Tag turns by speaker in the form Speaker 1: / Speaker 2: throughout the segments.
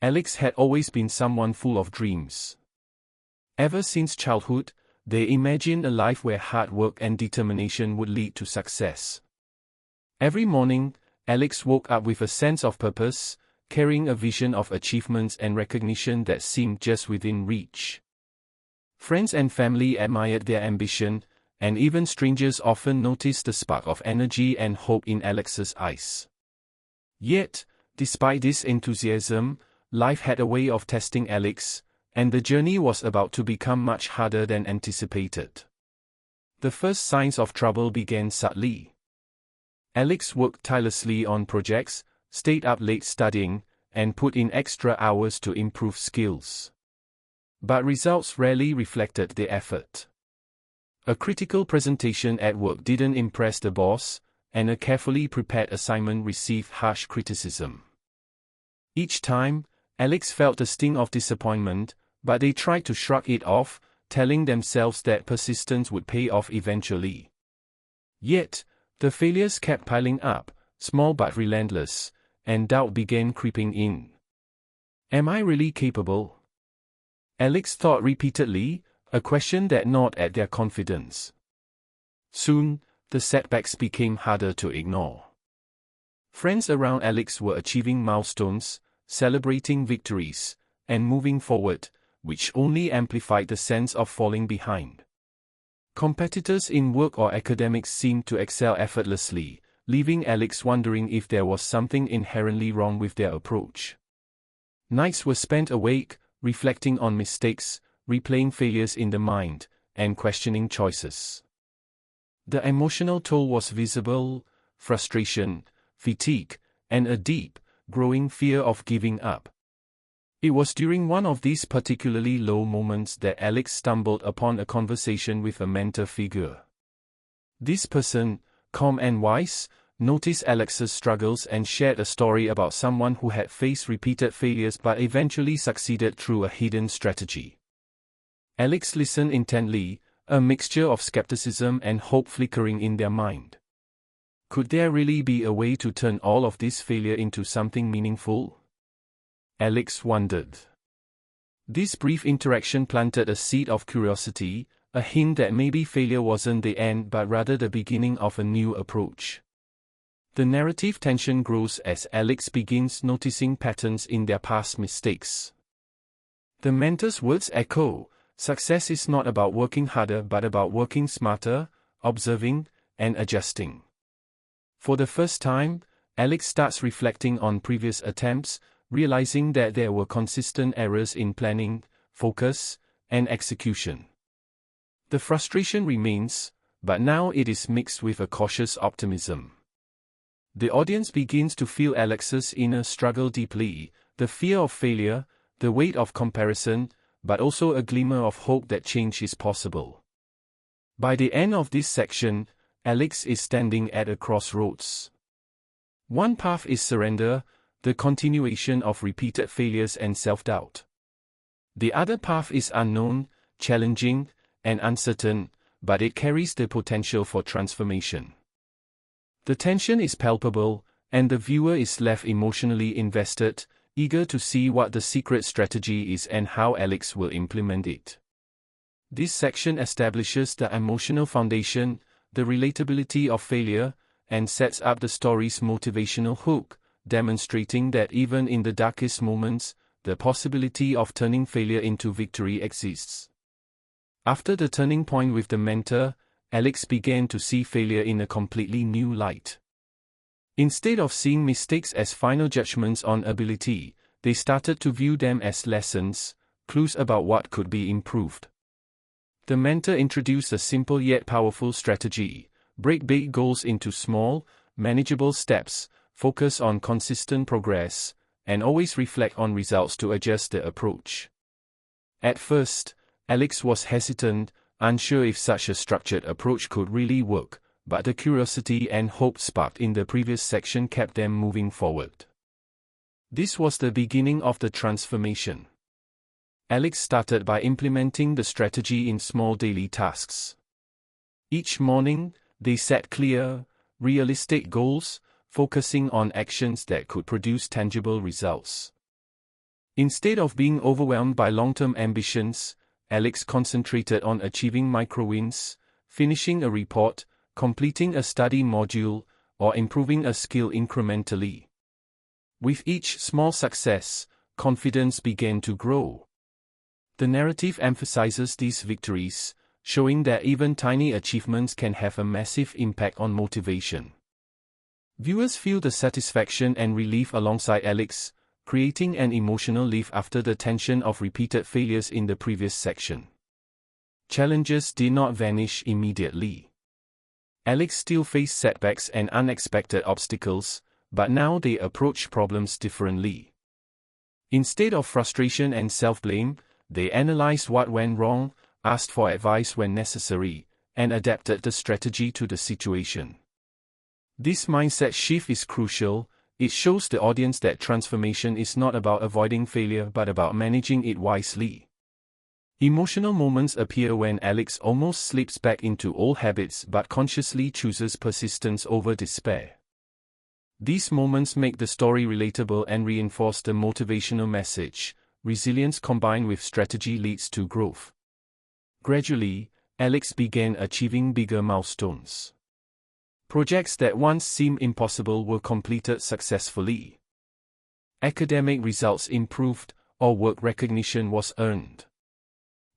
Speaker 1: Alex had always been someone full of dreams. Ever since childhood, they imagined a life where hard work and determination would lead to success. Every morning, Alex woke up with a sense of purpose, carrying a vision of achievements and recognition that seemed just within reach. Friends and family admired their ambition, and even strangers often noticed the spark of energy and hope in Alex's eyes. Yet, despite this enthusiasm, life had a way of testing Alex, and the journey was about to become much harder than anticipated. The first signs of trouble began subtly. Alex worked tirelessly on projects, stayed up late studying, and put in extra hours to improve skills. But results rarely reflected the effort. A critical presentation at work didn't impress the boss, and a carefully prepared assignment received harsh criticism. Each time, Alex felt the sting of disappointment, but they tried to shrug it off, telling themselves that persistence would pay off eventually. Yet, the failures kept piling up, small but relentless, and doubt began creeping in. Am I really capable? Alex thought repeatedly, a question that gnawed at their confidence. Soon, the setbacks became harder to ignore. Friends around Alex were achieving milestones, celebrating victories, and moving forward, which only amplified the sense of falling behind. Competitors in work or academics seemed to excel effortlessly, leaving Alex wondering if there was something inherently wrong with their approach. Nights were spent awake, reflecting on mistakes, replaying failures in the mind, and questioning choices. The emotional toll was visible: frustration, fatigue, and a deep, growing fear of giving up. It was during one of these particularly low moments that Alex stumbled upon a conversation with a mentor figure. This person, calm and wise, noticed Alex's struggles and shared a story about someone who had faced repeated failures but eventually succeeded through a hidden strategy. Alex listened intently, a mixture of skepticism and hope flickering in their mind. Could there really be a way to turn all of this failure into something meaningful? Alex wondered. This brief interaction planted a seed of curiosity, a hint that maybe failure wasn't the end but rather the beginning of a new approach. The narrative tension grows as Alex begins noticing patterns in their past mistakes. The mentor's words echo: success is not about working harder but about working smarter, observing, and adjusting. For the first time, Alex starts reflecting on previous attempts, realizing that there were consistent errors in planning, focus, and execution. The frustration remains, but now it is mixed with a cautious optimism. The audience begins to feel Alex's inner struggle deeply, the fear of failure, the weight of comparison, but also a glimmer of hope that change is possible. By the end of this section, Alex is standing at a crossroads. One path is surrender, the continuation of repeated failures and self-doubt. The other path is unknown, challenging, and uncertain, but it carries the potential for transformation. The tension is palpable, and the viewer is left emotionally invested, eager to see what the secret strategy is and how Alex will implement it. This section establishes the emotional foundation, the relatability of failure, and sets up the story's motivational hook, demonstrating that even in the darkest moments, the possibility of turning failure into victory exists. After the turning point with the mentor, Alex began to see failure in a completely new light. Instead of seeing mistakes as final judgments on ability, they started to view them as lessons, clues about what could be improved. The mentor introduced a simple yet powerful strategy: break big goals into small, manageable steps, focus on consistent progress, and always reflect on results to adjust the approach. At first, Alex was hesitant, unsure if such a structured approach could really work, but the curiosity and hope sparked in the previous section kept them moving forward. This was the beginning of the transformation. Alex started by implementing the strategy in small daily tasks. Each morning, they set clear, realistic goals, focusing on actions that could produce tangible results. Instead of being overwhelmed by long-term ambitions, Alex concentrated on achieving micro-wins, finishing a report, completing a study module, or improving a skill incrementally. With each small success, confidence began to grow. The narrative emphasizes these victories, showing that even tiny achievements can have a massive impact on motivation. Viewers feel the satisfaction and relief alongside Alex, creating an emotional lift after the tension of repeated failures in the previous section. Challenges did not vanish immediately. Alex still faced setbacks and unexpected obstacles, but now they approach problems differently. Instead of frustration and self-blame, they analyzed what went wrong, asked for advice when necessary, and adapted the strategy to the situation. This mindset shift is crucial. It shows the audience that transformation is not about avoiding failure but about managing it wisely. Emotional moments appear when Alex almost slips back into old habits but consciously chooses persistence over despair. These moments make the story relatable and reinforce the motivational message: resilience combined with strategy leads to growth. Gradually, Alex began achieving bigger milestones. Projects that once seemed impossible were completed successfully. Academic results improved, or work recognition was earned.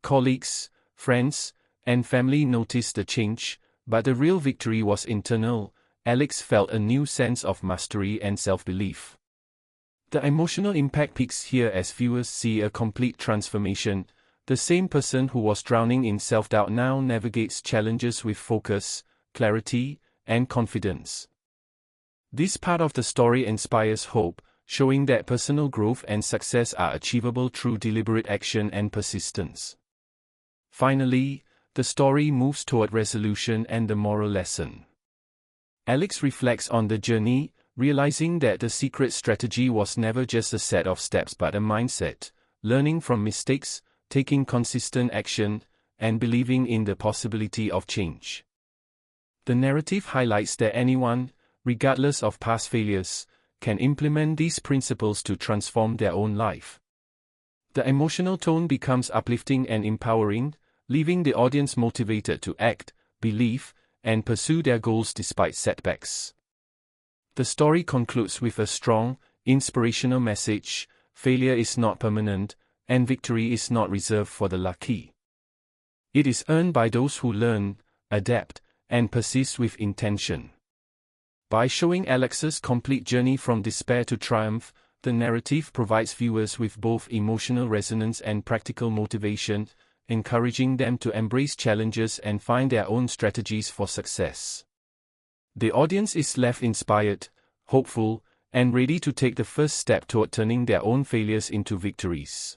Speaker 1: Colleagues, friends, and family noticed the change, but the real victory was internal. Alex felt a new sense of mastery and self-belief. The emotional impact peaks here as viewers see a complete transformation. The same person who was drowning in self-doubt now navigates challenges with focus, clarity, and confidence. This part of the story inspires hope, showing that personal growth and success are achievable through deliberate action and persistence. Finally, the story moves toward resolution and the moral lesson. Alex reflects on the journey, realizing that the secret strategy was never just a set of steps but a mindset, learning from mistakes, taking consistent action, and believing in the possibility of change. The narrative highlights that anyone, regardless of past failures, can implement these principles to transform their own life. The emotional tone becomes uplifting and empowering, leaving the audience motivated to act, believe, and pursue their goals despite setbacks. The story concludes with a strong, inspirational message: failure is not permanent, and victory is not reserved for the lucky. It is earned by those who learn, adapt, and persist with intention. By showing Alex's complete journey from despair to triumph, the narrative provides viewers with both emotional resonance and practical motivation, encouraging them to embrace challenges and find their own strategies for success. The audience is left inspired, hopeful, and ready to take the first step toward turning their own failures into victories.